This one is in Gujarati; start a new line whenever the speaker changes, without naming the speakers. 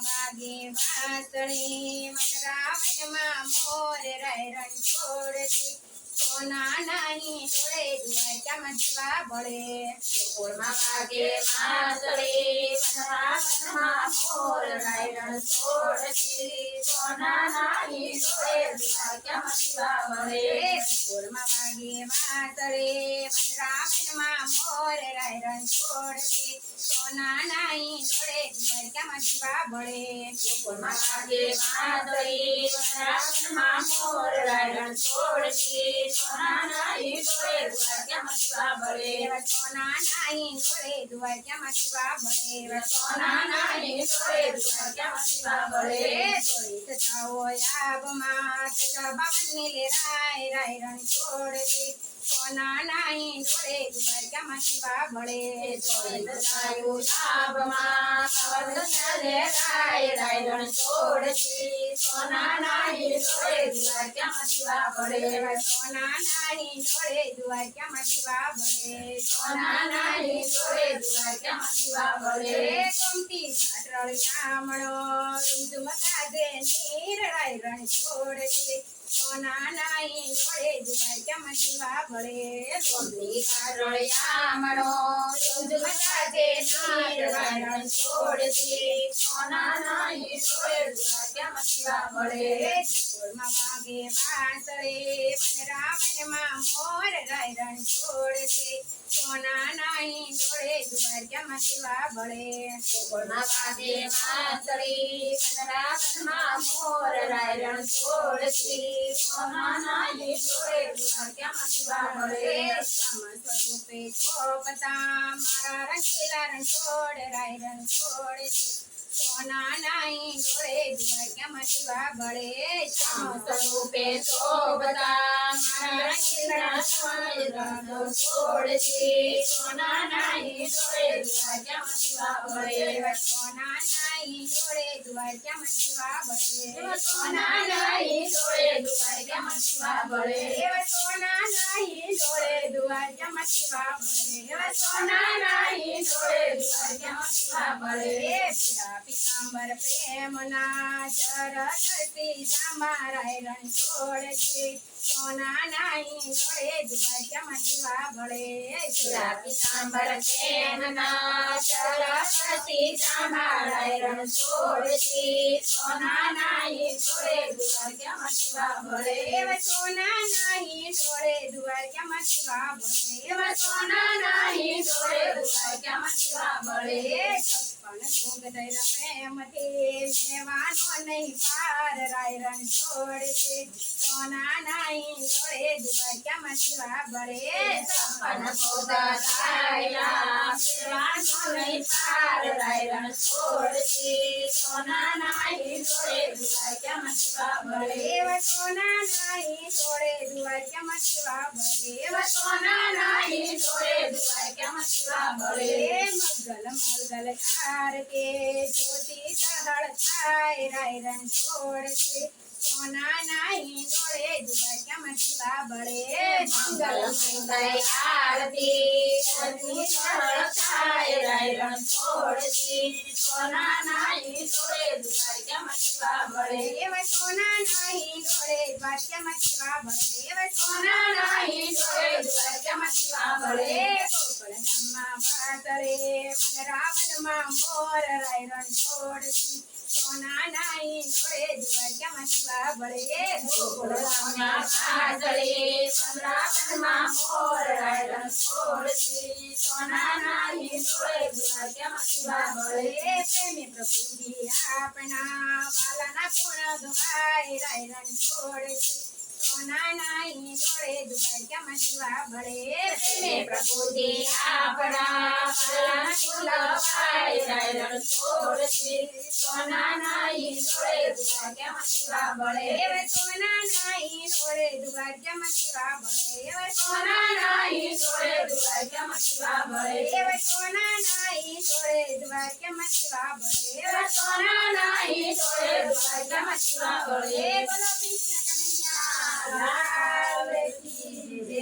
વાગે વાંસળી વનરાવનમાં મોર રણ છોડતી સોના નાની જોડે દ્વારકામાં જીવા બળે
ગોકુળમાં વાગે વાંસળી વનરાવનમાં મોર રણ છોડતી સોના નાની જોડે દ્વારકામાં જીવા બળે
ગોકુળમાં વાગે વાંસળી વનરાવનમાં મોર રણ છોડતી સોના નાની જોડે દ્વારકામાં જીવા બળે
ગોકુળમાં વાગે વાંસળી વનરાવનમાં મોર રણ છોડતી સોના નાની જોડે દ્વારકામાં જીવા બળે
સોના નાની જોડે દ્વારકામાં જીવા બળે
સોના નાની જોડે દ્વારકામાં જીવા બળે
જોડે સચાવો યાબમાં સચા બાવનની લે રાય રણ છોડતી સોના નાની જોડે દ્વારકામાં જીવા બળે
જોડે સચાયું લાભમાં કવરને રાય રણ છોડતી સોના નાની જોડે દ્વારકામાં જીવા બળે
સોના નાની જોડે દ્વારકામાં જીવા બળે
સોના નાની જોડે દ્વારકામાં જીવા બળે
ગમતી ઘાટરળ યામણો રૂમઝુમકા દે નીર રાય રણ છોડતી સોના નાની જોડે દ્વારકામાં જીવા બળે
ગમતી ઘાટરળ યામણો રૂમઝુમકા દે નીર રાય રણ છોડતી સોના નાની જોડે દ્વારકામાં જીવા બળે
ગોકુળમાં વાગે વાંસળી વનરાવનમાં મોર રણ છોડતી સોના નાની જોડે દ્વારકામાં જીવા બળે
ગોકુળમાં વાગે વાંસળી વનરાવનમાં મોર રણ છોડતી સોના નાની જોડે દ્વારકામાં જીવા બળે
સ્વરૂપે ચોપતા મારા રંગીલા રણ છોડ રણ છોડતી સોના નાની જોડે દ્વારકામાં જીવા બળે
સ્વરૂપે શોભતા મારા રંગીલા રણ છોડતી સોના નાની જોડે દ્વારકામાં જીવા બળે
સોના નાની જોડે દ્વારકામાં જીવા બળે
સોના નાની જોડે દ્વારકામાં જીવા બળે
સોના નાની જોડે દ્વારકામાં જીવા બળે
સોના નાની જોડે દ્વારકામાં જીવા બળે
પીળા પીતાંબર પ્રેમના ચરણથી સાંભળાય રણ છોડતી સોના નાની જોડે દ્વારકામાં જીવા બળે
પીળા પીતાંબર પ્રેમના ચરણથી સાંભળાય રણ છોડતી સોના નાની જોડે દ્વારકામાં જીવા બળે
સોના નાની જોડે દ્વારકામાં જીવા બળે
સોના નાની જોડે દ્વારકામાં જીવા બળે
છપ્પન ભોગ ધૈર્ય પ્રેમથી મેવાનો નહીં પાર રાય રણ છોડતી સોના નાની જોડે દ્વારકામાં જીવા બળે
છપ્પન ભોગ ધાર્યા મેવાનો નહીં પાર રાય રણ છોડતી સોના નાની જોડે દ્વારકામાં જીવા બળે
સોના નાની જોડે દ્વારકામાં જીવા બળે
સોના નાની જોડે દ્વારકામાં જીવા બળે
મગલ મગલ કાર કે જ્યોતિ સહળ થાય રાય રણ છોડતી સોના નાની જોડે દ્વારકામાં જીવા બળે
મંગલ મંગલ આરતી સતી સહળ થાય રાય રણ છોડતી સોના નાની જોડે દ્વારકામાં જીવા બળે
સોના નાની જોડે દ્વારકામાં જીવા બળે
સોના નાની જોડે દ્વારકામાં જીવા બળે
ગોકુળ ધામમાં વાસળે વનરાવનમાં મોર રાય રણ છોડતી સોના નાની જોડે દ્વારકામાં જીવા બળે
ગોકુળ ધામમાં વાસળે વનરાવનમાં મોર રાય રણ છોડતી સોના નાની જોડે દ્વારકામાં જીવા બળે
પ્રેમી પ્રભુજી આપણા વાલાના ગુણ ગવાય રાય રણ છોડતી સોના નાની જોડે દ્વારકામાં જીવા બળે
પ્રેમે પ્રભુજી આપણા વાલા ગુલાબાઈ રાય રણ છોડતી સોના નાની જોડે દ્વારકામાં જીવા બળે
સોના નાની જોડે દ્વારકામાં જીવા બળે
સોના નાની જોડે દ્વારકામાં જીવા બળે
સોના નાની જોડે દ્વારકામાં જીવા બળે
સોના નાની જોડે દ્વારકામાં જીવા બળે
બોલો કૃષ્ણ કનૈયા લાલ કી જય.